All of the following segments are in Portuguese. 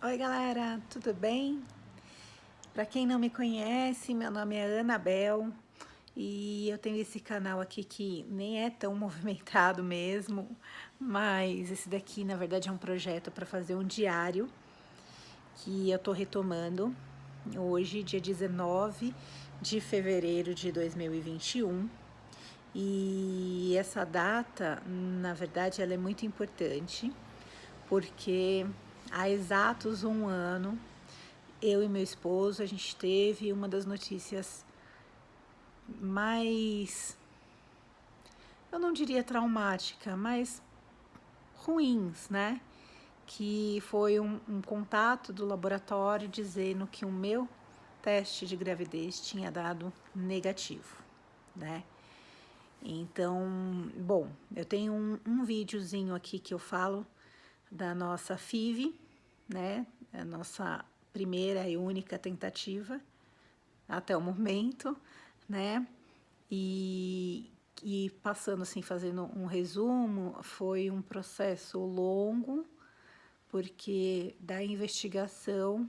Oi galera, tudo bem? Para quem não me conhece, meu nome é Anabel e eu tenho esse canal aqui que nem é tão movimentado mesmo, mas esse daqui na verdade é um projeto para fazer um diário que eu tô retomando hoje, dia 19 de fevereiro de 2021. E essa data, na verdade, ela é muito importante porque há exatos um ano eu e meu esposo, a gente teve uma das notícias mais, eu não diria traumática, mas ruins, né? Que foi um contato do laboratório dizendo que o meu teste de gravidez tinha dado negativo, né? Então, bom, eu tenho um videozinho aqui que eu falo da nossa FIV, né? A nossa primeira e única tentativa até o momento, né? E passando assim, fazendo um resumo, foi um processo longo, porque da investigação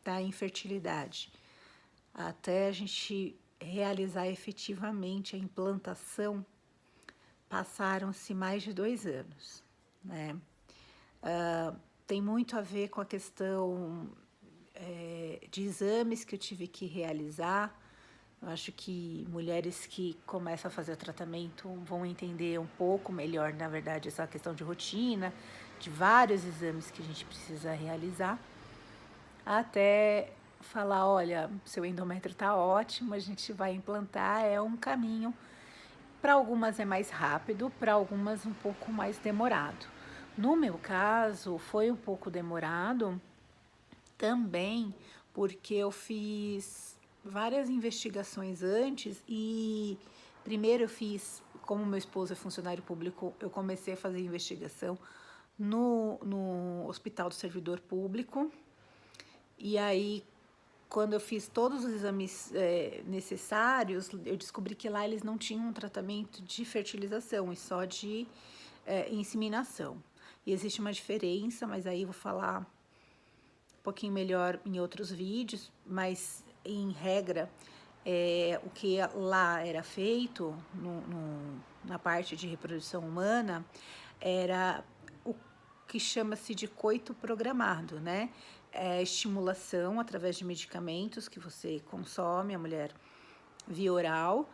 da infertilidade até a gente realizar efetivamente a implantação, passaram-se mais de 2 anos, né? Tem muito a ver com a questão de exames que eu tive que realizar. Eu acho que mulheres que começam a fazer o tratamento vão entender um pouco melhor, na verdade, essa questão de rotina, de vários exames que a gente precisa realizar, até falar, olha, seu endométrio está ótimo, a gente vai implantar, é um caminho. Para algumas é mais rápido, para algumas um pouco mais demorado. No meu caso, foi um pouco demorado também, porque eu fiz várias investigações antes e primeiro eu fiz, como meu esposo é funcionário público, eu comecei a fazer investigação no Hospital do Servidor Público. E aí, quando eu fiz todos os exames necessários, eu descobri que lá eles não tinham um tratamento de fertilização e só de inseminação. E existe uma diferença, mas aí eu vou falar um pouquinho melhor em outros vídeos, mas em regra, o que lá era feito na parte de reprodução humana era o que chama-se de coito programado, né? É estimulação através de medicamentos que você consome, a mulher via oral,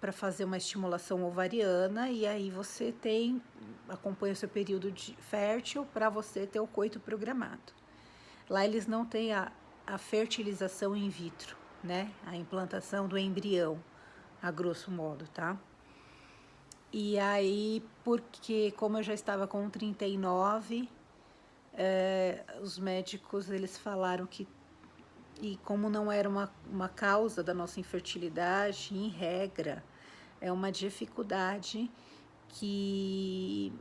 para fazer uma estimulação ovariana, e aí você acompanha o seu período fértil para você ter o coito programado. Lá eles não têm a fertilização in vitro, né? A implantação do embrião, a grosso modo, tá? E aí, porque como eu já estava com 39, os médicos eles falaram que, e como não era uma causa da nossa infertilidade, em regra, é uma dificuldade que,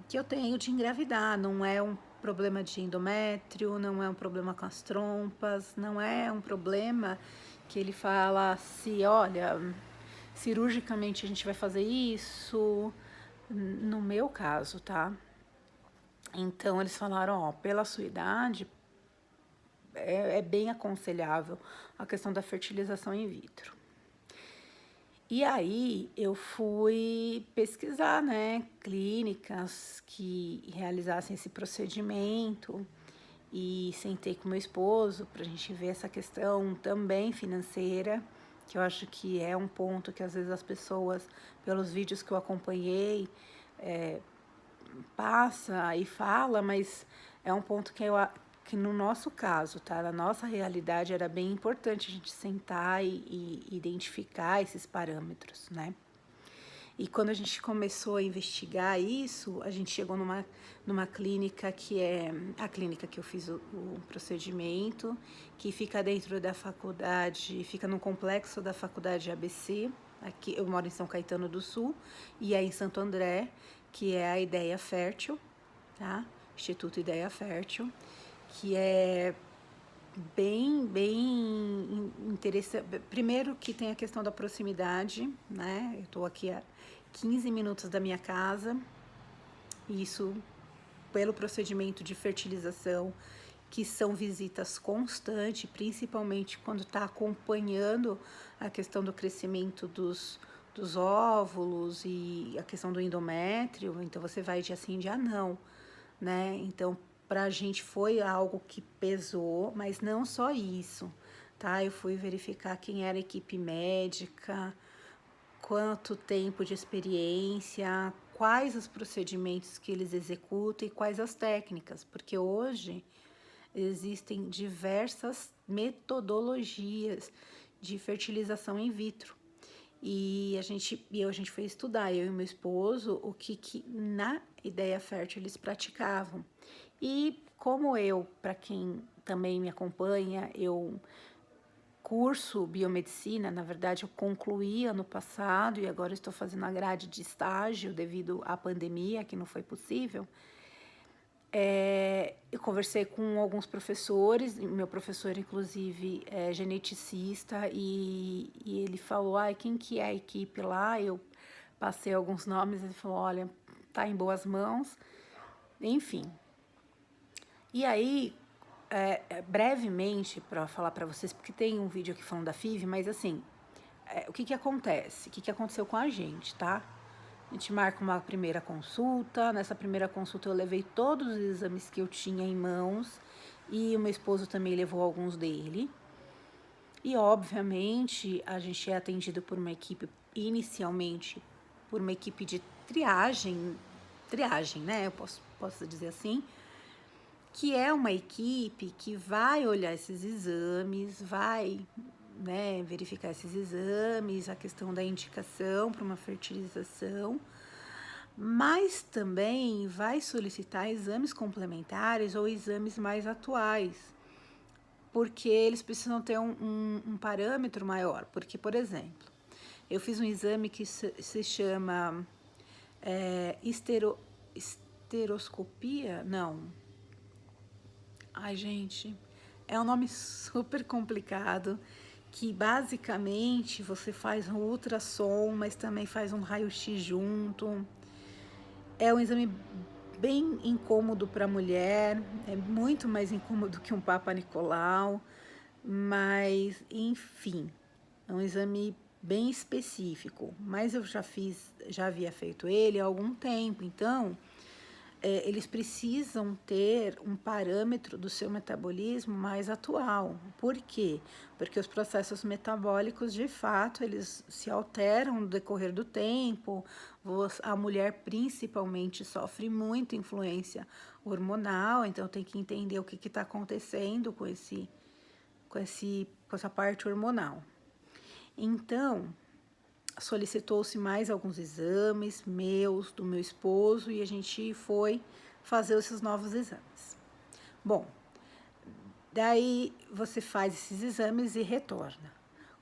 que eu tenho de engravidar, não é um problema de endométrio, não é um problema com as trompas, não é um problema que ele fala assim, olha, cirurgicamente a gente vai fazer isso, no meu caso, tá? Então eles falaram, ó, pela sua idade, é bem aconselhável a questão da fertilização in vitro. E aí eu fui pesquisar, né, clínicas que realizassem esse procedimento e sentei com meu esposo para a gente ver essa questão também financeira, que eu acho que é um ponto que às vezes as pessoas, pelos vídeos que eu acompanhei, passa e fala, mas é um ponto que no nosso caso, tá? Na nossa realidade era bem importante a gente sentar e identificar esses parâmetros, né? E quando a gente começou a investigar isso, a gente chegou numa clínica que é a clínica que eu fiz o procedimento, que fica dentro da faculdade, fica no complexo da faculdade ABC. Aqui eu moro em São Caetano do Sul e é em Santo André, que é a Ideia Fértil, tá? Instituto Ideia Fértil, que é bem interessante. Primeiro que tem a questão da proximidade, né? Eu tô aqui a 15 minutos da minha casa, isso pelo procedimento de fertilização que são visitas constantes, principalmente quando está acompanhando a questão do crescimento dos óvulos e a questão do endométrio. Então, você vai dia sim, dia não, né? Então, para a gente foi algo que pesou, mas não só isso, tá? Eu fui verificar quem era a equipe médica, quanto tempo de experiência, quais os procedimentos que eles executam e quais as técnicas, porque hoje existem diversas metodologias de fertilização in vitro. E a gente foi estudar, eu e meu esposo, o que na Ideia Fértil eles praticavam. E como eu, para quem também me acompanha, eu curso biomedicina, na verdade eu concluí ano passado e agora estou fazendo a grade de estágio devido à pandemia, que não foi possível. Eu conversei com alguns professores, meu professor inclusive é geneticista, e ele falou, quem que é a equipe lá? Eu passei alguns nomes, ele falou, olha, tá em boas mãos, enfim. E aí, brevemente, para falar para vocês, porque tem um vídeo aqui falando da FIV, mas assim, o que acontece? O que aconteceu com a gente, tá? A gente marca uma primeira consulta. Nessa primeira consulta eu levei todos os exames que eu tinha em mãos e o meu esposo também levou alguns dele. E obviamente a gente é atendido por uma equipe, inicialmente, por uma equipe de triagem, né? Eu posso dizer assim, que é uma equipe que vai olhar esses exames, vai, né, verificar esses exames, a questão da indicação para uma fertilização, mas também vai solicitar exames complementares ou exames mais atuais, porque eles precisam ter um parâmetro maior. Porque, por exemplo, eu fiz um exame que se chama esteroscopia, não. Ai, gente, é um nome super complicado, que basicamente você faz um ultrassom, mas também faz um raio-x junto. É um exame bem incômodo para a mulher, é muito mais incômodo que um Papa Nicolau, mas enfim, é um exame bem específico. Mas eu já havia feito ele há algum tempo, então eles precisam ter um parâmetro do seu metabolismo mais atual. Por quê? Porque os processos metabólicos, de fato, eles se alteram no decorrer do tempo. A mulher, principalmente, sofre muita influência hormonal, então tem que entender o que está acontecendo com essa parte hormonal. Então, solicitou-se mais alguns exames meus, do meu esposo, e a gente foi fazer esses novos exames. Bom, daí você faz esses exames e retorna.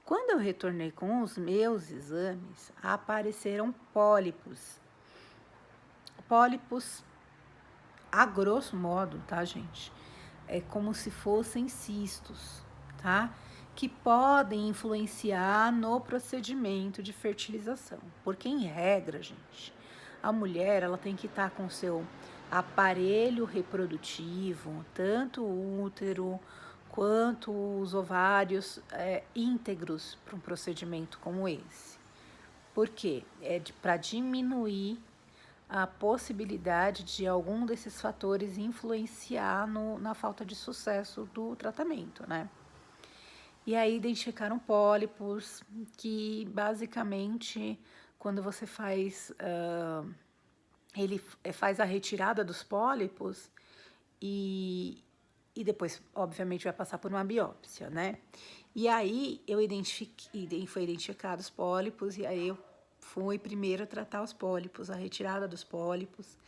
Quando eu retornei com os meus exames, apareceram pólipos. Pólipos, a grosso modo, tá, gente? É como se fossem cistos, tá? Que podem influenciar no procedimento de fertilização. Porque, em regra, gente, a mulher ela tem que estar com o seu aparelho reprodutivo, tanto o útero quanto os ovários íntegros para um procedimento como esse. Por quê? Para diminuir a possibilidade de algum desses fatores influenciar na falta de sucesso do tratamento, né? E aí identificaram pólipos, que basicamente, quando você ele faz a retirada dos pólipos e depois, obviamente, vai passar por uma biópsia, né? E aí foi identificado os pólipos, e aí eu fui primeiro tratar os pólipos, a retirada dos pólipos.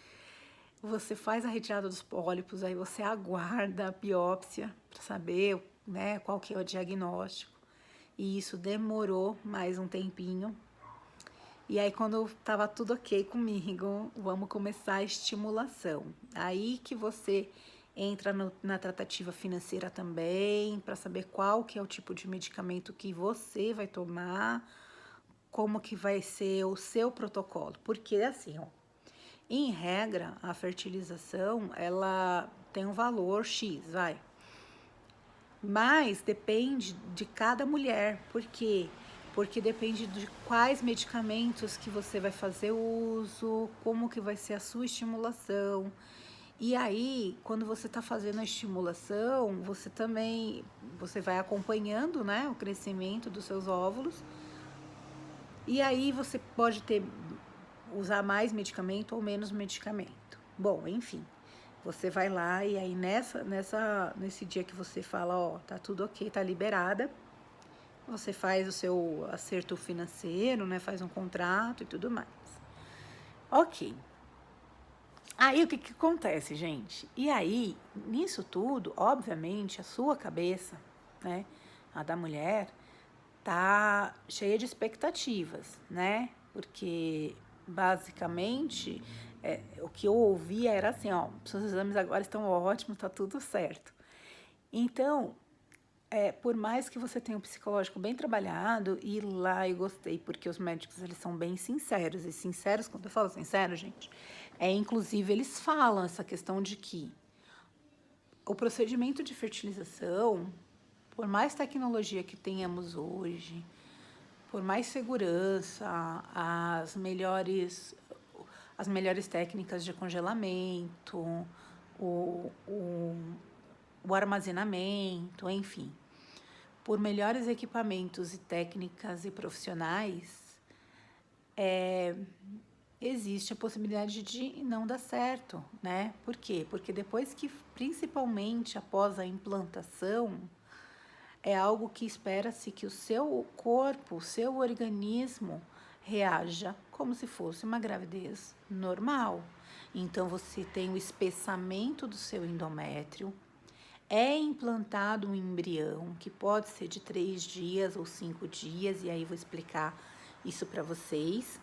Você faz a retirada dos pólipos, aí você aguarda a biópsia para saber, né, qual que é o diagnóstico. E isso demorou mais um tempinho. E aí, quando estava tudo ok comigo, vamos começar a estimulação. Aí que você entra na tratativa financeira também, para saber qual que é o tipo de medicamento que você vai tomar, como que vai ser o seu protocolo. Porque, assim, em regra, a fertilização, ela tem um valor X, vai. Mas depende de cada mulher. Por quê? Porque depende de quais medicamentos que você vai fazer uso, como que vai ser a sua estimulação. E aí, quando você está fazendo a estimulação, você vai acompanhando, né, o crescimento dos seus óvulos. E aí você pode usar mais medicamento ou menos medicamento. Bom, enfim, você vai lá e aí nesse dia que você fala, ó, tá tudo ok, tá liberada, você faz o seu acerto financeiro, né, faz um contrato e tudo mais. Ok. Aí o que acontece, gente? E aí, nisso tudo, obviamente, a sua cabeça, né, a da mulher, tá cheia de expectativas, né? Porque basicamente o que eu ouvia era assim, ó, seus exames agora estão ótimos, tá tudo certo. Então, por mais que você tenha um psicológico bem trabalhado, e lá eu gostei, porque os médicos eles são bem sinceros, e sinceros, quando eu falo sincero, gente, inclusive eles falam essa questão de que o procedimento de fertilização, por mais tecnologia que tenhamos hoje, por mais segurança, as melhores técnicas de congelamento, o, o, o armazenamento, enfim, por melhores equipamentos e técnicas e profissionais, existe a possibilidade de não dar certo, né? Por quê? Porque depois que, principalmente após a implantação, é algo que espera-se que o seu corpo, o seu organismo reaja como se fosse uma gravidez normal. Então você tem o espessamento do seu endométrio, é implantado um embrião que pode ser de 3 dias ou 5 dias, e aí vou explicar isso para vocês.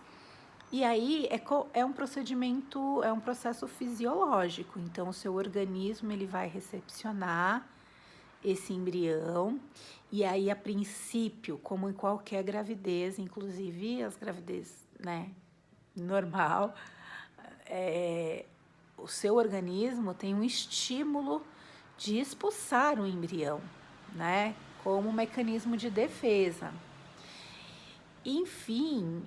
E aí é um procedimento, é um processo fisiológico, então o seu organismo ele vai recepcionar esse embrião, e aí a princípio, como em qualquer gravidez, inclusive as gravidez, né, normal, o seu organismo tem um estímulo de expulsar o embrião, né, como um mecanismo de defesa. Enfim,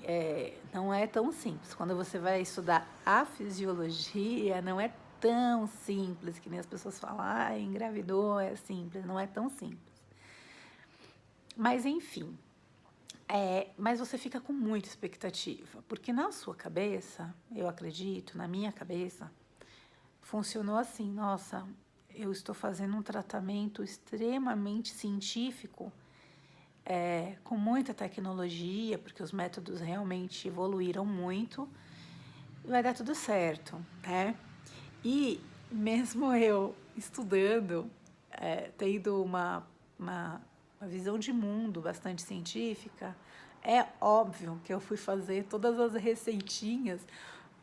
não é tão simples. Quando você vai estudar a fisiologia, não é tão simples que nem as pessoas falam, engravidou, é simples, não é tão simples. Mas enfim, mas você fica com muita expectativa, porque na sua cabeça, eu acredito, na minha cabeça, funcionou assim, nossa, eu estou fazendo um tratamento extremamente científico, com muita tecnologia, porque os métodos realmente evoluíram muito, e vai dar tudo certo, né? E mesmo eu estudando, tendo uma visão de mundo bastante científica, é óbvio que eu fui fazer todas as receitinhas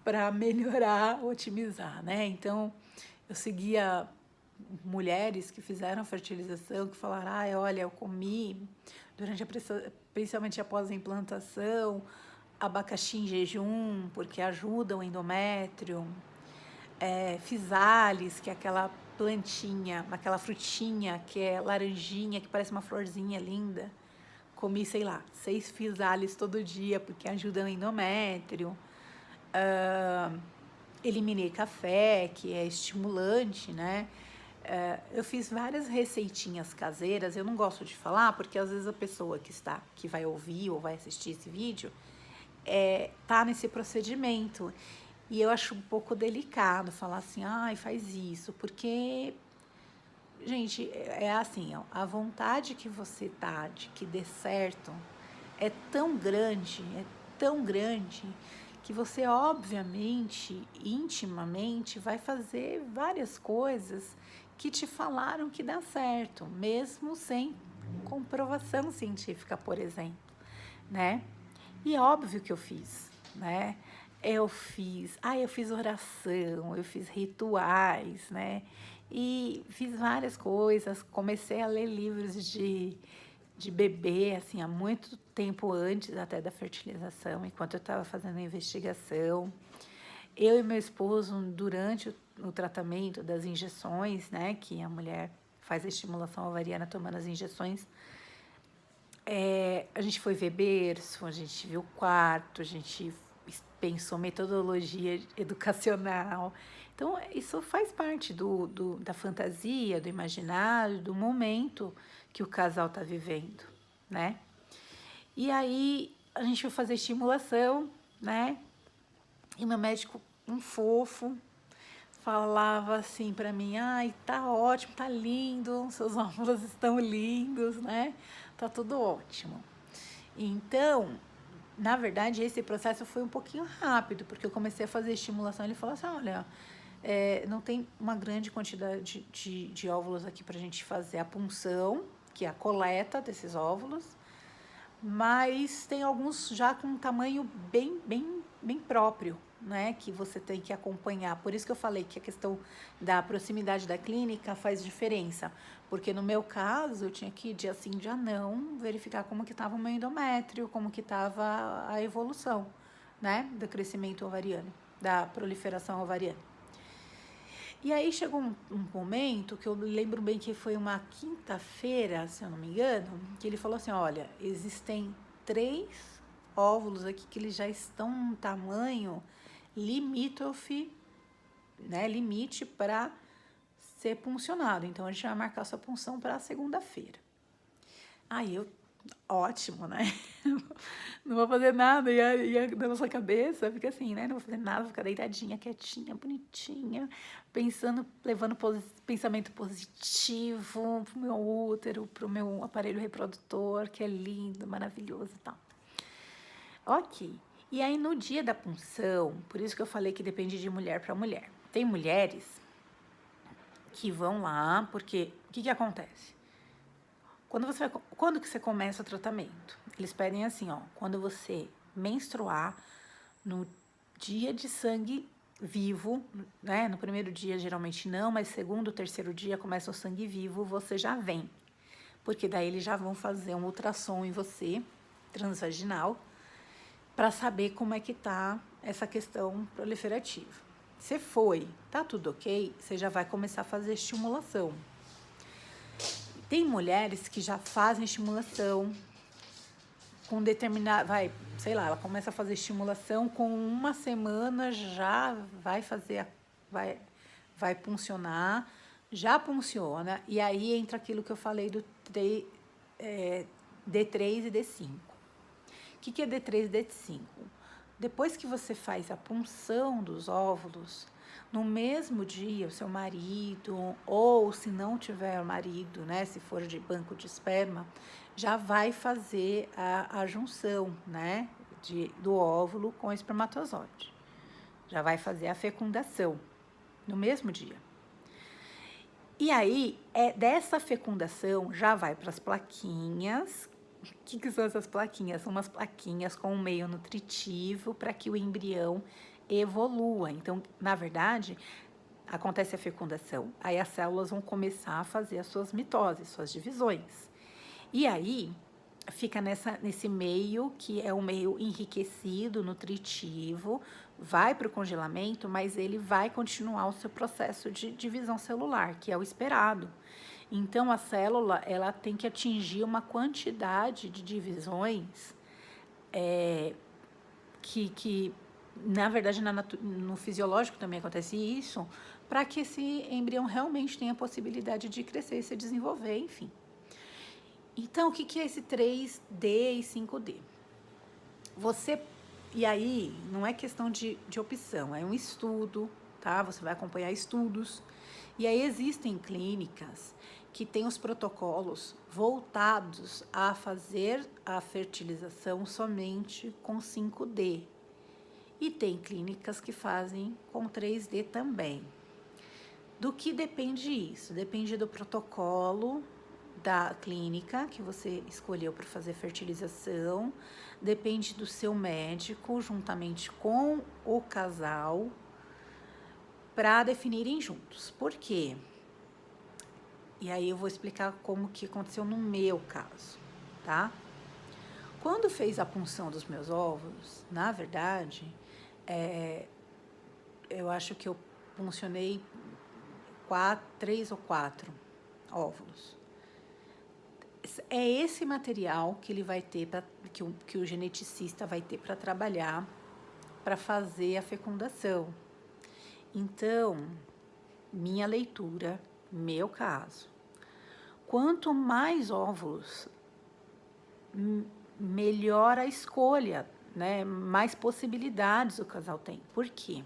para melhorar, otimizar, né? Então, eu seguia mulheres que fizeram fertilização, que falaram, olha, eu comi durante principalmente após a implantação, abacaxi em jejum, porque ajuda o endométrio, fisales, que é aquela plantinha, aquela frutinha que é laranjinha, que parece uma florzinha linda. Comi, sei lá, 6 fisales todo dia, porque ajuda o endométrio. Eliminei café, que é estimulante, né? Eu fiz várias receitinhas caseiras, eu não gosto de falar, porque às vezes a pessoa que vai ouvir ou vai assistir esse vídeo, tá nesse procedimento. E eu acho um pouco delicado falar assim, faz isso, porque, gente, é assim, ó, a vontade que você tá de que dê certo é tão grande, que você, obviamente, intimamente, vai fazer várias coisas que te falaram que dá certo, mesmo sem comprovação científica, por exemplo, né? E é óbvio que eu fiz, né? Eu fiz oração, eu fiz rituais, né? E fiz várias coisas, comecei a ler livros de bebê, assim, há muito tempo antes até da fertilização, enquanto eu estava fazendo a investigação. Eu e meu esposo, durante o tratamento das injeções, né, que a mulher faz a estimulação ovariana tomando as injeções. A gente foi ver berço, a gente viu quarto, a gente pensou metodologia educacional. Então, isso faz parte da fantasia, do imaginário, do momento que o casal está vivendo, né? E aí, a gente foi fazer estimulação, né? E meu médico, um fofo, falava assim para mim: ai, tá ótimo, tá lindo, seus óvulos estão lindos, né? Tá tudo ótimo. Então, na verdade, esse processo foi um pouquinho rápido, porque eu comecei a fazer estimulação. Ele falou assim: olha, não tem uma grande quantidade de óvulos aqui para a gente fazer a punção, que é a coleta desses óvulos, mas tem alguns já com um tamanho bem próprio, né, que você tem que acompanhar. Por isso que eu falei que a questão da proximidade da clínica faz diferença, porque no meu caso eu tinha que dia sim, dia não, verificar como que estava o meu endométrio, como que estava a evolução, né, do crescimento ovariano, da proliferação ovariana. E aí chegou um momento que eu lembro bem que foi uma quinta-feira, se eu não me engano, que ele falou assim: olha, existem 3 óvulos aqui que eles já estão num tamanho limítrofe, né, limite para ser puncionado. Então a gente vai marcar sua punção para segunda-feira. Aí eu, ótimo, né? Não vou fazer nada. E na nossa cabeça fica assim, né? Não vou fazer nada, vou ficar deitadinha, quietinha, bonitinha, pensando, levando pensamento positivo pro meu útero, pro meu aparelho reprodutor, que é lindo, maravilhoso e tal. Ok. E aí no dia da punção, por isso que eu falei que depende de mulher para mulher. Tem mulheres que vão lá, porque o que acontece? Quando que você começa o tratamento? Eles pedem assim, ó, quando você menstruar, no dia de sangue vivo, né? No primeiro dia geralmente não, mas segundo, terceiro dia começa o sangue vivo, você já vem. Porque daí eles já vão fazer um ultrassom em você, transvaginal, para saber como é que tá essa questão proliferativa. Você foi, tá tudo ok, você já vai começar a fazer estimulação. Tem mulheres que já fazem estimulação com determinada, ela começa a fazer estimulação, com uma semana já vai fazer, vai puncionar, já punciona, e aí entra aquilo que eu falei do D3 e D5. O que é D3 e D5? Depois que você faz a punção dos óvulos, no mesmo dia, o seu marido, ou se não tiver marido, né, se for de banco de esperma, já vai fazer a junção, né, do óvulo com o espermatozoide. Já vai fazer a fecundação no mesmo dia. E aí, dessa fecundação, já vai para as plaquinhas. O que são essas plaquinhas? São umas plaquinhas com um meio nutritivo para que o embrião evolua. Então, na verdade, acontece a fecundação, aí as células vão começar a fazer as suas mitoses, suas divisões. E aí, fica nesse meio, que é um meio enriquecido, nutritivo, vai para o congelamento, mas ele vai continuar o seu processo de divisão celular, que é o esperado. Então, a célula, ela tem que atingir uma quantidade de divisões que na verdade, no fisiológico também acontece isso, para que esse embrião realmente tenha a possibilidade de crescer e se desenvolver, enfim. Então, o que é esse 3D e 5D? E aí, não é questão de opção, é um estudo, tá? Você vai acompanhar estudos. E aí existem clínicas que têm os protocolos voltados a fazer a fertilização somente com 5D. E tem clínicas que fazem com 3D também. Do que depende isso? Depende do protocolo da clínica que você escolheu para fazer fertilização, depende do seu médico, juntamente com o casal, para definirem juntos. Por quê? E aí eu vou explicar como que aconteceu no meu caso, tá? Quando fez a punção dos meus óvulos, na verdade, eu acho que eu puncionei 3 ou 4. óvulos. É esse material que ele vai ter, que o geneticista vai ter para trabalhar, para fazer a fecundação. Então, minha leitura, meu caso, quanto mais óvulos, melhor a escolha, né? Mais possibilidades o casal tem. Por quê?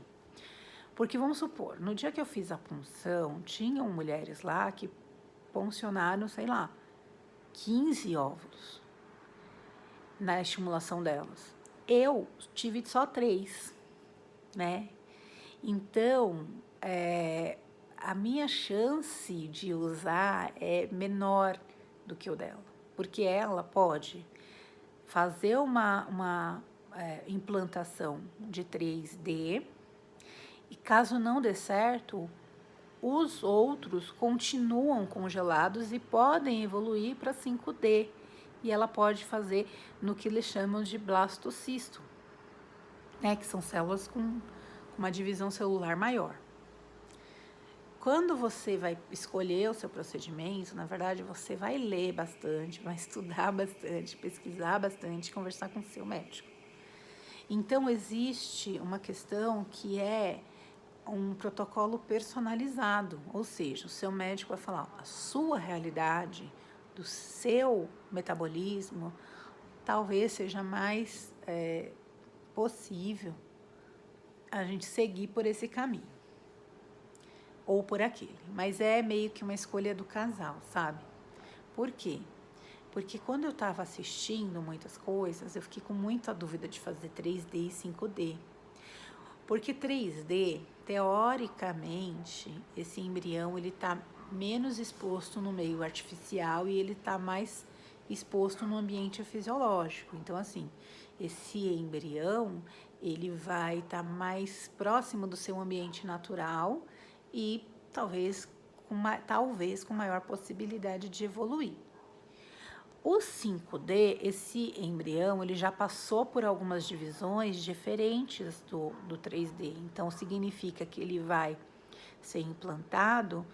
Porque vamos supor, no dia que eu fiz a punção, tinham mulheres lá que puncionaram, sei lá, 15 óvulos na estimulação delas. Eu tive só 3, né? Então, a minha chance de usar é menor do que o dela, porque ela pode fazer uma implantação de 3D e caso não dê certo, os outros continuam congelados e podem evoluir para 5D. E ela pode fazer no que eles chamam de blastocisto, né, que são células com uma divisão celular maior. Quando você vai escolher o seu procedimento, na verdade, você vai ler bastante, vai estudar bastante, pesquisar bastante, conversar com o seu médico. Então, existe uma questão que é um protocolo personalizado, ou seja, o seu médico vai falar a sua realidade, do seu metabolismo, talvez seja mais possível a gente seguir por esse caminho, ou por aquele, mas é meio que uma escolha do casal, sabe? Por quê? Porque quando eu estava assistindo muitas coisas, eu fiquei com muita dúvida de fazer 3D e 5D. Porque 3D, teoricamente, esse embrião ele está menos exposto no meio artificial e ele está mais exposto no ambiente fisiológico. Então, assim, esse embrião ele vai estar mais próximo do seu ambiente natural e talvez com maior possibilidade de evoluir. O 5D, esse embrião, ele já passou por algumas divisões diferentes do 3D. Então, significa que ele vai ser implantado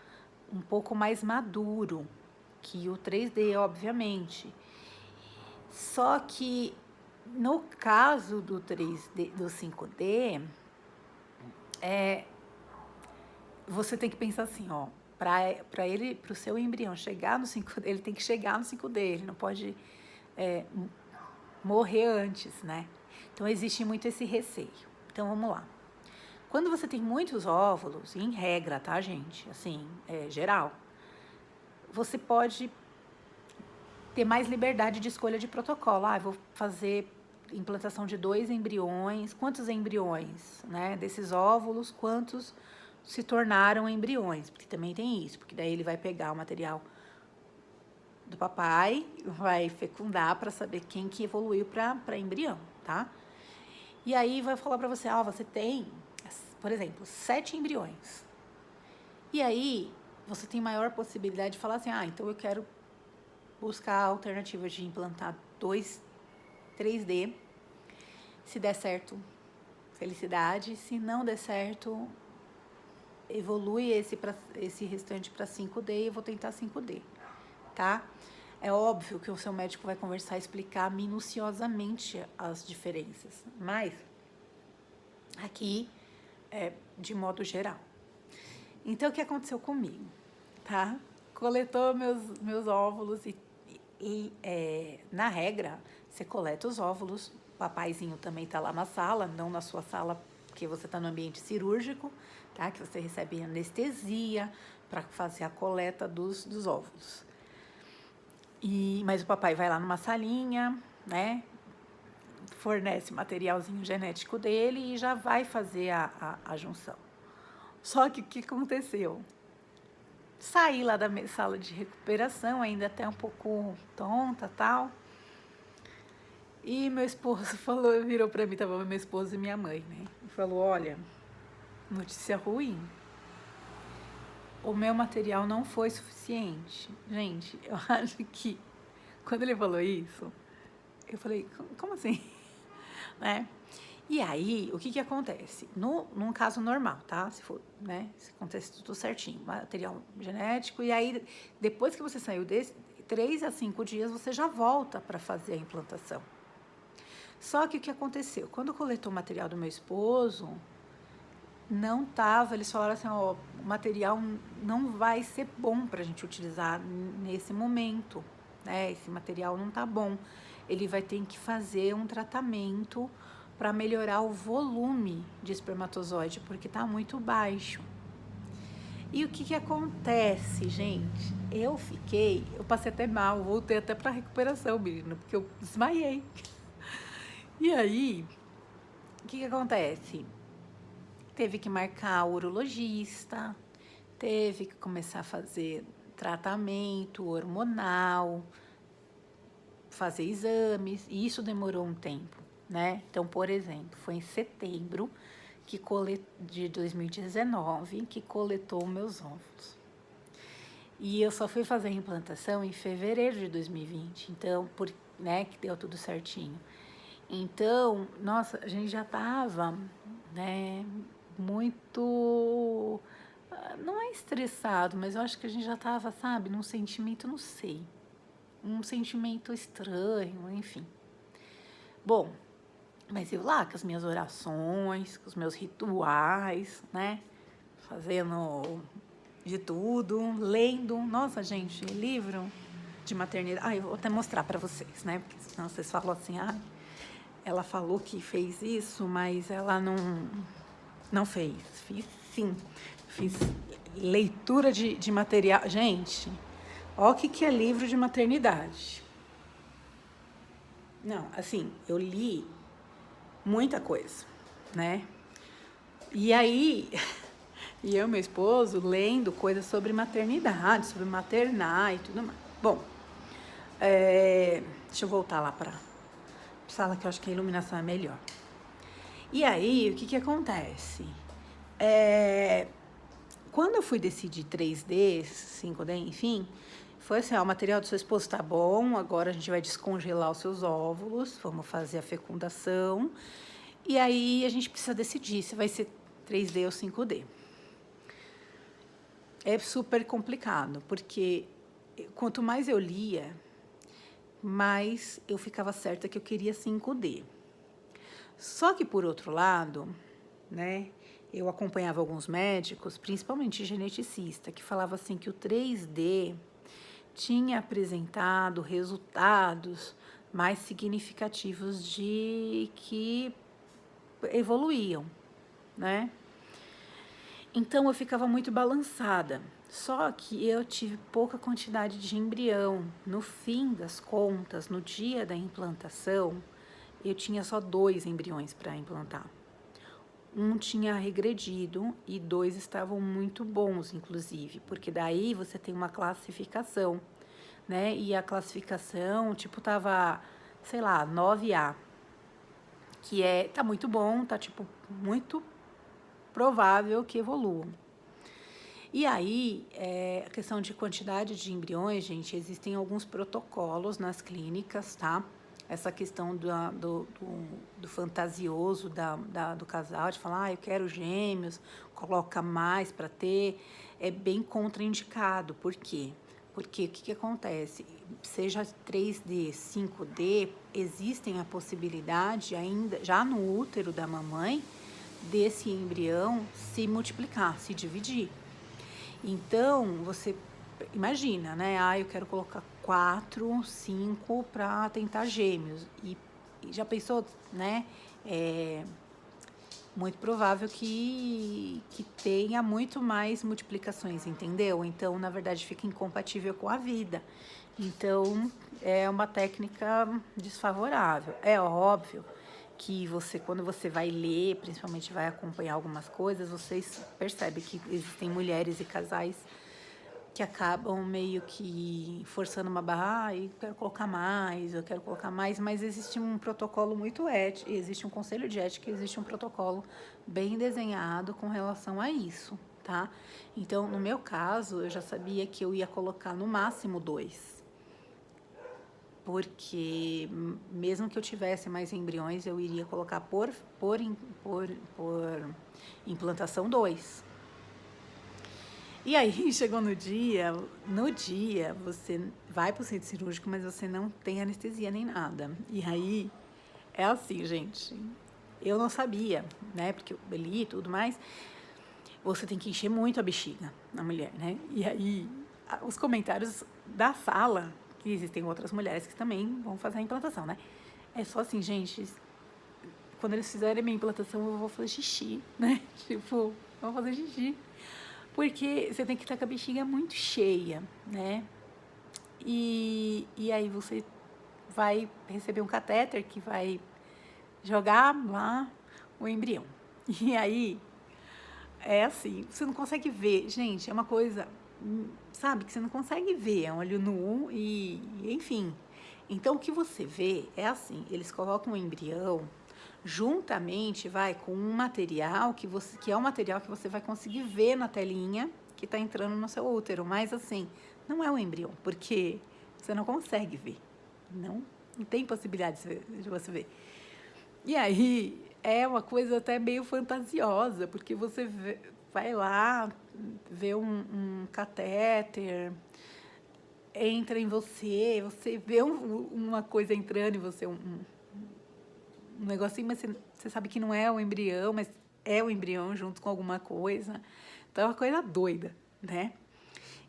um pouco mais maduro que o 3D, obviamente. Só que, no caso do 3D, do 5D, você tem que pensar assim, ó, para o seu embrião chegar no 5D, ele tem que chegar no 5D, ele não pode morrer antes, né? Então, existe muito esse receio. Então, vamos lá. Quando você tem muitos óvulos, em regra, tá, gente? Assim, geral, você pode ter mais liberdade de escolha de protocolo. Ah, eu vou fazer implantação de 2 embriões. Quantos embriões, né? Desses óvulos, quantos se tornaram embriões? Porque também tem isso, porque daí ele vai pegar o material do papai, vai fecundar para saber quem que evoluiu para embrião, tá? E aí vai falar para você, você tem, por exemplo, 7 embriões. E aí você tem maior possibilidade de falar assim, então eu quero buscar alternativas de implantar 2 3D. Se der certo, felicidade. Se não der certo, evolui esse restante para 5D e eu vou tentar 5D, tá? É óbvio que o seu médico vai conversar e explicar minuciosamente as diferenças, mas aqui é de modo geral. Então, o que aconteceu comigo, tá? Coletou meus óvulos e na regra, você coleta os óvulos, o papaizinho também tá lá na sala, não na sua sala, porque você tá no ambiente cirúrgico, tá? Que você recebe anestesia para fazer a coleta dos óvulos. Mas o papai vai lá numa salinha, né? Fornece materialzinho genético dele e já vai fazer a junção. Só que o que aconteceu? Saí lá da sala de recuperação, ainda até um pouco tonta, tal. E meu esposo virou pra mim, tava meu esposo e minha mãe, né? E falou, olha, notícia ruim. O meu material não foi suficiente. Gente, eu acho que quando ele falou isso, eu falei, como assim? Né? E aí, o que que acontece? Num caso normal, tá? Se for, né? Se acontece tudo certinho, material genético, e aí, depois que você saiu desse, 3 a 5 dias, você já volta para fazer a implantação. Só que o que aconteceu? Quando coletou o material do meu esposo, não tava, eles falaram assim, ó, o material não vai ser bom para a gente utilizar nesse momento, né? Esse material não tá bom. Ele vai ter que fazer um tratamento para melhorar o volume de espermatozoide, porque tá muito baixo. E o que que acontece, gente? Eu passei até mal, voltei até para recuperação, menina, porque eu desmaiei. E aí, o que que acontece? Teve que marcar o urologista, teve que começar a fazer tratamento hormonal, fazer exames, e isso demorou um tempo, né? Então, por exemplo, foi em setembro de 2019 que coletou meus óvulos. E eu só fui fazer a implantação em fevereiro de 2020, então, né, que deu tudo certinho. Então, nossa, a gente já tava, né, muito, não é estressado, mas eu acho que a gente já tava, sabe, num sentimento, não sei, um sentimento estranho, enfim. Bom, mas eu lá com as minhas orações, com os meus rituais, né, fazendo de tudo, lendo, nossa, gente, livro de maternidade, eu vou até mostrar para vocês, né, porque senão vocês falam assim, ela falou que fez isso, mas ela não fez. Fiz sim. Fiz leitura de material. Gente, ó o que é livro de maternidade. Não, assim, eu li muita coisa, né? E aí, e eu e meu esposo lendo coisas sobre maternidade, sobre maternar e tudo mais. Bom, deixa eu voltar lá para sala que eu acho que a iluminação é melhor. E aí, o que acontece? Quando eu fui decidir 3D, 5D, enfim, foi assim, ó, o material do seu esposo tá bom, agora a gente vai descongelar os seus óvulos, vamos fazer a fecundação, e aí a gente precisa decidir se vai ser 3D ou 5D. É super complicado, porque quanto mais eu lia, mais eu ficava certa que eu queria 5D. Só que, por outro lado, né, eu acompanhava alguns médicos, principalmente geneticista, que falava assim que o 3D tinha apresentado resultados mais significativos de que evoluíam, né? Então eu ficava muito balançada. Só que eu tive pouca quantidade de embrião. No fim das contas, no dia da implantação, eu tinha só 2 embriões para implantar. Um tinha regredido e 2 estavam muito bons, inclusive, porque daí você tem uma classificação, né? E a classificação, tipo, tava, sei lá, 9A, que tá muito bom, tá, tipo, muito provável que evoluam. E aí, a questão de quantidade de embriões, gente, existem alguns protocolos nas clínicas, tá? Essa questão do fantasioso do casal, de falar, eu quero gêmeos, coloca mais para ter, é bem contraindicado. Por quê? Porque o que acontece? Seja 3D, 5D, existem a possibilidade ainda, já no útero da mamãe, desse embrião se multiplicar, se dividir. Então, você imagina, né? Eu quero colocar 4, 5 para tentar gêmeos. E já pensou, né? É muito provável que tenha muito mais multiplicações, entendeu? Então, na verdade, fica incompatível com a vida. Então, é uma técnica desfavorável. É óbvio que quando você vai ler, principalmente vai acompanhar algumas coisas, vocês percebem que existem mulheres e casais que acabam meio que forçando uma barra, eu quero colocar mais, mas existe um protocolo muito ético, existe um conselho de ética, existe um protocolo bem desenhado com relação a isso, tá? Então, no meu caso, eu já sabia que eu ia colocar no máximo 2, porque mesmo que eu tivesse mais embriões, eu iria colocar por implantação 2. E aí, chegou no dia você vai pro centro cirúrgico, mas você não tem anestesia nem nada. E aí, é assim, gente, eu não sabia, né, porque eu li e tudo mais, você tem que encher muito a bexiga na mulher, né? E aí, os comentários da sala, que existem outras mulheres que também vão fazer a implantação, né? É só assim, gente, quando eles fizerem a minha implantação, eu vou fazer xixi, né? Tipo, eu vou fazer xixi. Porque você tem que estar com a bexiga muito cheia, né? E aí você vai receber um catéter que vai jogar lá o embrião. E aí, é assim, você não consegue ver. Gente, é uma coisa, sabe, que você não consegue ver. É um olho nu e enfim. Então, o que você vê é assim, eles colocam o embrião juntamente, vai, com um material que é um material que você vai conseguir ver na telinha que está entrando no seu útero. Mas, assim, não é o embrião, porque você não consegue ver. Não tem possibilidade de você ver. E aí, é uma coisa até meio fantasiosa, porque você vai lá, vê um catéter, entra em você vê uma coisa entrando em você, um negocinho, mas você sabe que não é o embrião, mas é o embrião junto com alguma coisa. Então é uma coisa doida, né?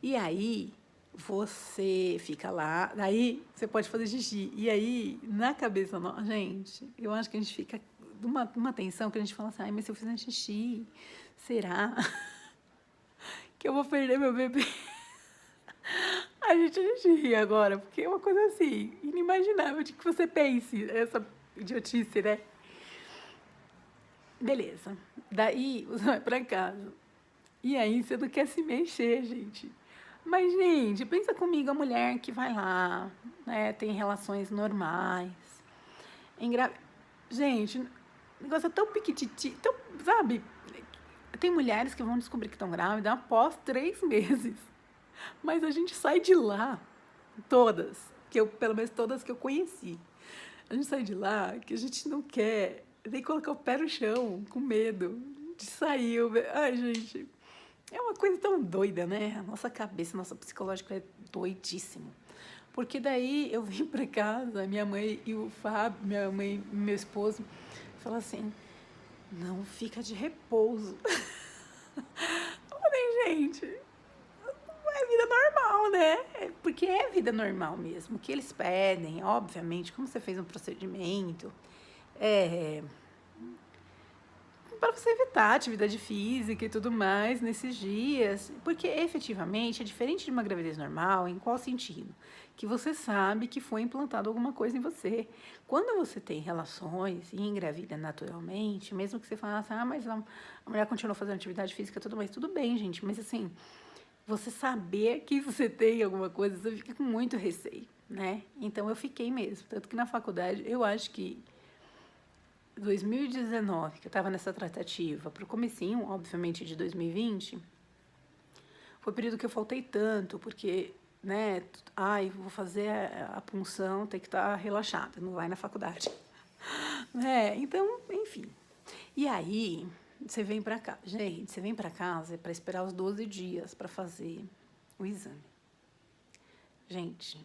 E aí você fica lá, daí você pode fazer xixi. E aí, na cabeça, gente, eu acho que a gente fica numa tensão que a gente fala assim, ai, mas se eu fizer xixi, será que eu vou perder meu bebê? A gente ri agora, porque é uma coisa assim, inimaginável de que você pense essa idiotice, né? Beleza. Daí você vai pra casa. E aí você não quer se mexer, gente. Mas, gente, pensa comigo, a mulher que vai lá, né, tem relações normais, gente, o negócio é tão piquititi, tão, sabe? Tem mulheres que vão descobrir que estão grávidas após 3 meses. Mas a gente sai de lá, todas, pelo menos todas que eu conheci. A gente sai de lá que a gente não quer nem colocar o pé no chão, com medo de sair. Ai, gente, é uma coisa tão doida, né? A nossa cabeça, nosso psicológico é doidíssimo. Porque daí eu vim pra casa, minha mãe e o Fábio, minha mãe e meu esposo, falaram assim, não fica de repouso. Eu falei, gente, é vida normal, né? Porque é vida normal mesmo. O que eles pedem, obviamente, como você fez um procedimento, para você evitar atividade física e tudo mais nesses dias, porque efetivamente é diferente de uma gravidez normal. Em qual sentido? Que você sabe que foi implantado alguma coisa em você. Quando você tem relações e engravida naturalmente, mesmo que você fale assim, mas a mulher continua fazendo atividade física, tudo mais, tudo bem, gente, mas assim, você saber que você tem alguma coisa, você fica com muito receio, né? Então eu fiquei mesmo, tanto que na faculdade, eu acho que 2019, que eu estava nessa tratativa, para o comecinho, obviamente, de 2020, foi o período que eu faltei tanto, porque, né, vou fazer a punção, tem que estar relaxada, não vai na faculdade. Então, enfim. E aí, você vem para cá. Gente, você vem para casa para esperar os 12 dias para fazer o exame. Gente,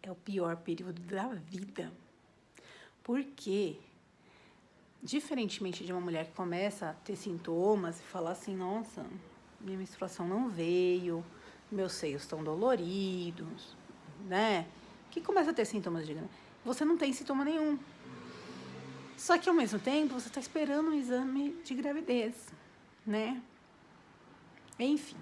é o pior período da vida. Por quê? Diferentemente de uma mulher que começa a ter sintomas e falar assim, nossa, minha menstruação não veio, meus seios estão doloridos, né? Que começa a ter sintomas de gravidez. Você não tem sintoma nenhum. Só que ao mesmo tempo você está esperando um exame de gravidez, né? Enfim.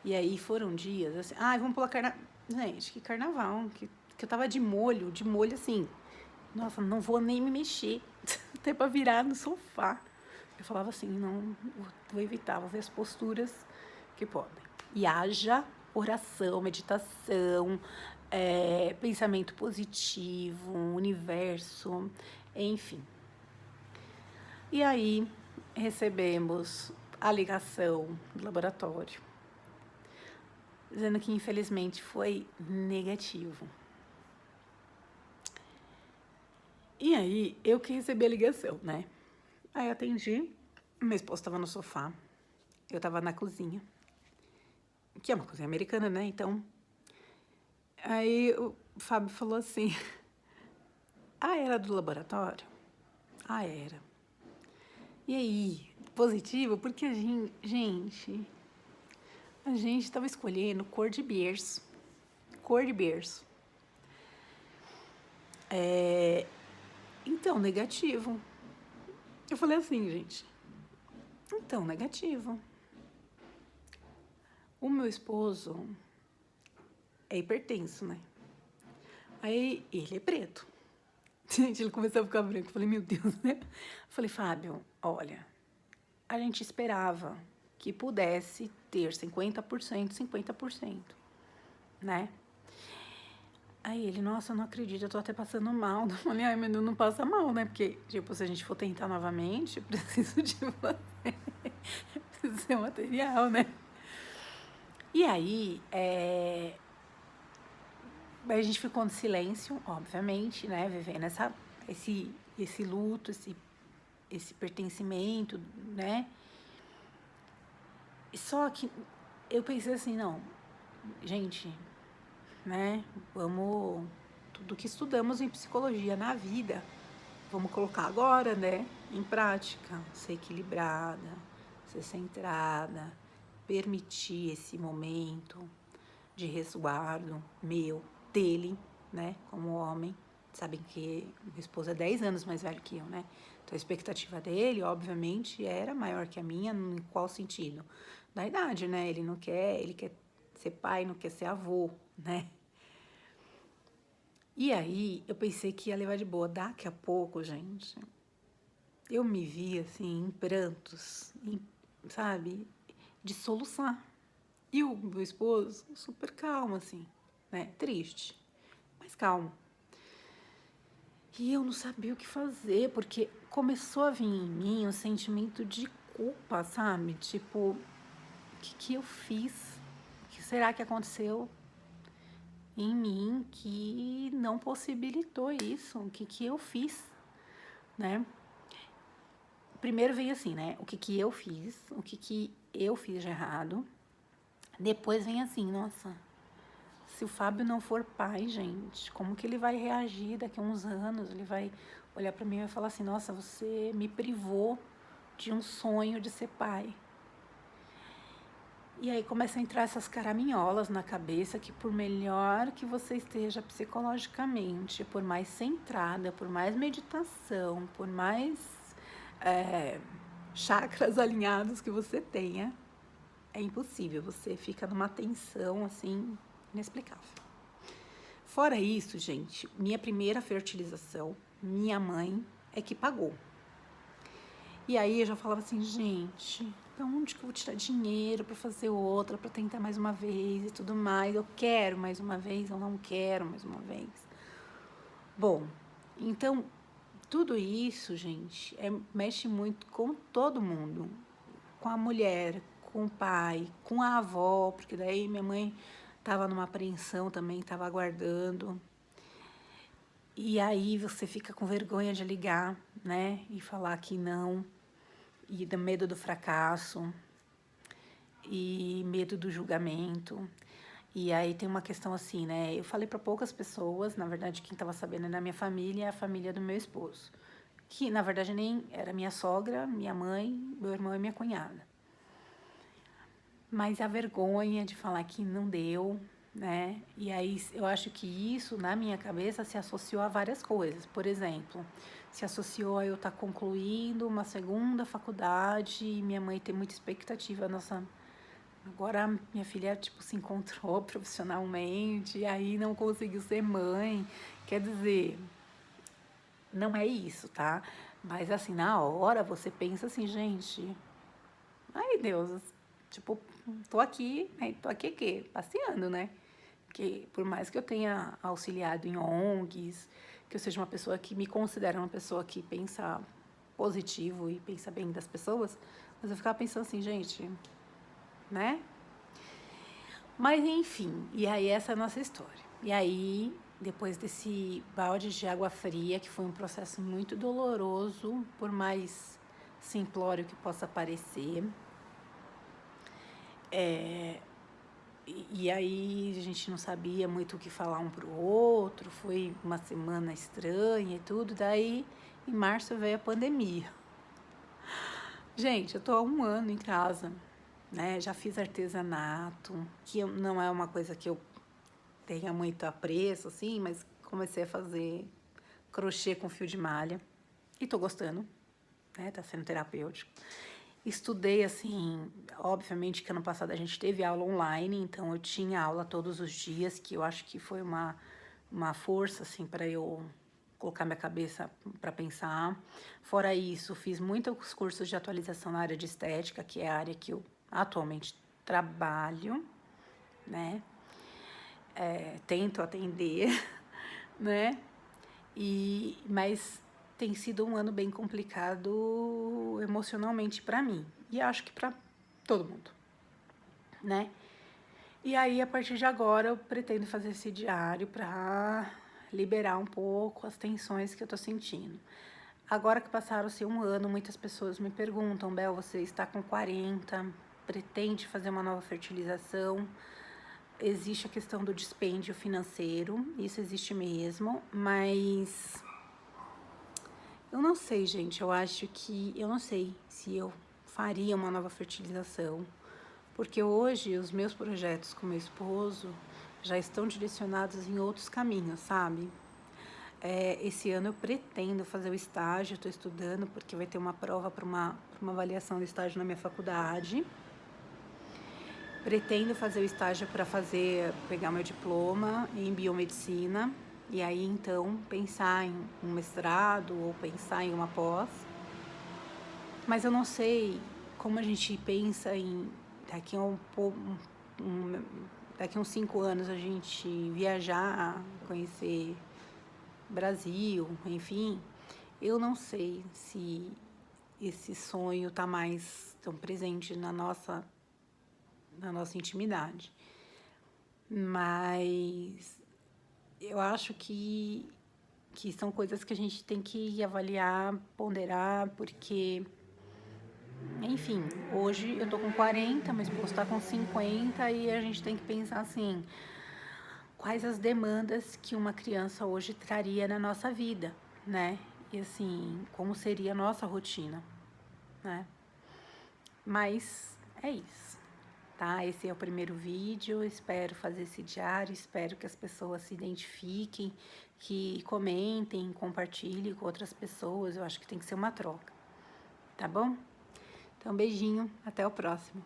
E aí foram dias assim, vamos pular carnaval. Gente, que carnaval, que eu tava de molho assim. Nossa, não vou nem me mexer, até para virar no sofá. Eu falava assim, não, vou evitar, vou ver as posturas que podem. E haja oração, meditação, pensamento positivo, universo, enfim. E aí recebemos a ligação do laboratório, dizendo que infelizmente foi negativo. E aí, eu que recebi a ligação, né? Aí atendi, meu esposo tava no sofá, eu tava na cozinha, que é uma cozinha americana, né? Então, aí o Fábio falou assim: ah, era do laboratório? Ah, era. E aí, positivo? Porque a gente tava escolhendo cor de berço. Cor de berço. Então, negativo. Eu falei assim, gente. Então, negativo. O meu esposo é hipertenso, né? Aí, ele é preto. Gente, ele começou a ficar branco. Eu falei, meu Deus, né? Eu falei, Fábio, olha, a gente esperava que pudesse ter 50%, 50%, né? Aí ele, nossa, eu não acredito, eu tô até passando mal. Eu falei, ai, mas não passa mal, né? Porque, tipo, se a gente for tentar novamente, eu preciso de você. Preciso ser material, né? E aí, a gente ficou no silêncio, obviamente, né? Vivendo esse luto, esse pertencimento, né? Só que eu pensei assim, não, gente, né? Vamos, tudo que estudamos em psicologia na vida, vamos colocar agora, né? Em prática, ser equilibrada, ser centrada, permitir esse momento de resguardo meu, dele, né? Como homem. Sabem que minha esposa é 10 anos mais velha que eu, né? Então a expectativa dele, obviamente, era maior que a minha, em qual sentido? Da idade, né? Ele quer ser pai, não quer ser avô, né? E aí eu pensei que ia levar de boa. Daqui a pouco, gente, eu me vi assim, em prantos, sabe? De soluçar. E o meu esposo, super calmo, assim, né? Triste, mas calmo. E eu não sabia o que fazer, porque começou a vir em mim um sentimento de culpa, sabe? Tipo, o que eu fiz? O que será que aconteceu em mim que não possibilitou isso? O que eu fiz, né? Primeiro veio assim, né? O que eu fiz, o que eu fiz de errado. Depois vem assim, nossa, se o Fábio não for pai, gente, como que ele vai reagir daqui a uns anos? Ele vai olhar para mim e vai falar assim, nossa, você me privou de um sonho de ser pai. E aí começa a entrar essas caraminholas na cabeça que por melhor que você esteja psicologicamente, por mais centrada, por mais meditação, por mais chakras alinhados que você tenha, é impossível. Você fica numa tensão, assim, inexplicável. Fora isso, gente, minha primeira fertilização, minha mãe é que pagou. E aí eu já falava assim, gente, da onde que eu vou tirar dinheiro para fazer outra, para tentar mais uma vez e tudo mais? Eu quero mais uma vez, eu não quero mais uma vez. Bom, então, tudo isso, gente, mexe muito com todo mundo. Com a mulher, com o pai, com a avó, porque daí minha mãe estava numa apreensão também, estava aguardando. E aí você fica com vergonha de ligar, né? E falar que não. E do medo do fracasso. E medo do julgamento. E aí tem uma questão assim, né? Eu falei para poucas pessoas, na verdade quem estava sabendo é na minha família, é a família do meu esposo. Que na verdade nem era minha sogra, minha mãe, meu irmão e minha cunhada. Mas a vergonha de falar que não deu, né? E aí eu acho que isso, na minha cabeça, se associou a várias coisas. Por exemplo, se associou a eu estar concluindo uma segunda faculdade e minha mãe ter muita expectativa. Nossa, agora minha filha, tipo, se encontrou profissionalmente e aí não conseguiu ser mãe. Quer dizer, não é isso, tá? Mas assim, na hora você pensa assim, gente, ai Deus, tipo, tô aqui, né? Tô aqui quê? Passeando, né? Que por mais que eu tenha auxiliado em ONGs, que eu seja uma pessoa que me considera uma pessoa que pensa positivo e pensa bem das pessoas, mas eu ficava pensando assim, gente, né? Mas enfim, e aí essa é a nossa história. E aí depois desse balde de água fria, que foi um processo muito doloroso, por mais simplório que possa parecer. E aí a gente não sabia muito o que falar um pro outro, foi uma semana estranha e tudo. Daí, em março, veio a pandemia. Gente, eu tô há 1 ano em casa, né? Já fiz artesanato, que não é uma coisa que eu tenha muito apreço, assim, mas comecei a fazer crochê com fio de malha e tô gostando, né? Tá sendo terapêutico. Estudei, assim, obviamente que ano passado a gente teve aula online, então eu tinha aula todos os dias, que eu acho que foi uma força, assim, para eu colocar minha cabeça para pensar. Fora isso, fiz muitos cursos de atualização na área de estética, que é a área que eu atualmente trabalho, né? Tento atender, né? Mas tem sido um ano bem complicado emocionalmente para mim e acho que para todo mundo, né? E aí, a partir de agora, eu pretendo fazer esse diário para liberar um pouco as tensões que eu tô sentindo. Agora que passaram-se 1 ano, muitas pessoas me perguntam: Bel, você está com 40, pretende fazer uma nova fertilização? Existe a questão do dispêndio financeiro, isso existe mesmo, mas eu não sei, gente. Eu não sei se eu faria uma nova fertilização, porque hoje os meus projetos com meu esposo já estão direcionados em outros caminhos, sabe? Esse ano eu pretendo fazer o estágio, estou estudando porque vai ter uma prova para uma avaliação do estágio na minha faculdade. Pretendo fazer o estágio para pegar meu diploma em biomedicina e aí então pensar em um mestrado ou pensar em uma pós. Mas eu não sei como a gente pensa em daqui a uns 5 anos a gente viajar, conhecer Brasil, enfim. Eu não sei se esse sonho está mais tão presente na nossa intimidade. Mas eu acho que são coisas que a gente tem que avaliar, ponderar, porque, enfim, hoje eu tô com 40, meu esposo tá com 50 e a gente tem que pensar assim, quais as demandas que uma criança hoje traria na nossa vida, né? E assim, como seria a nossa rotina, né? Mas é isso, tá? Esse é o primeiro vídeo, espero fazer esse diário, espero que as pessoas se identifiquem, que comentem, compartilhem com outras pessoas, eu acho que tem que ser uma troca, tá bom? Então, beijinho, até o próximo.